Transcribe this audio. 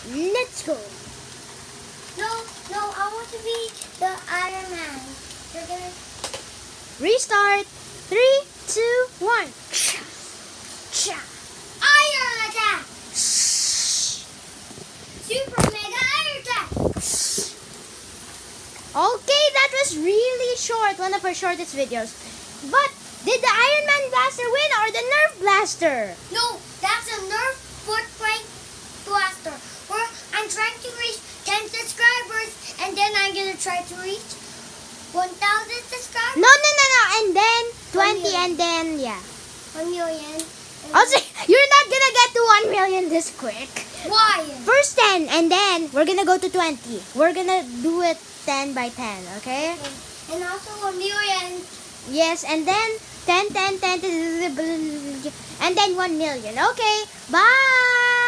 Let's go. No, I want to be the Iron Man. You're gonna Restart. 3, 2, 1. Iron Attack! Super Mega Iron Attack! Okay, that was really short. One of our shortest videos. But did the Iron Man blaster win or the Nerf blaster? No, that's a Nerf footprint blaster. Where I'm trying to reach 10 subscribers and then I'm gonna try to reach 1,000 subscribers. No. And then 20 and then, yeah. 1 million. Also, you're not gonna get to 1 million this quick. Why? First 10 and then we're gonna go to 20. We're gonna do it 10 by 10, okay? And also 1 million. Yes, and then 10, and then 1 million. Okay, bye!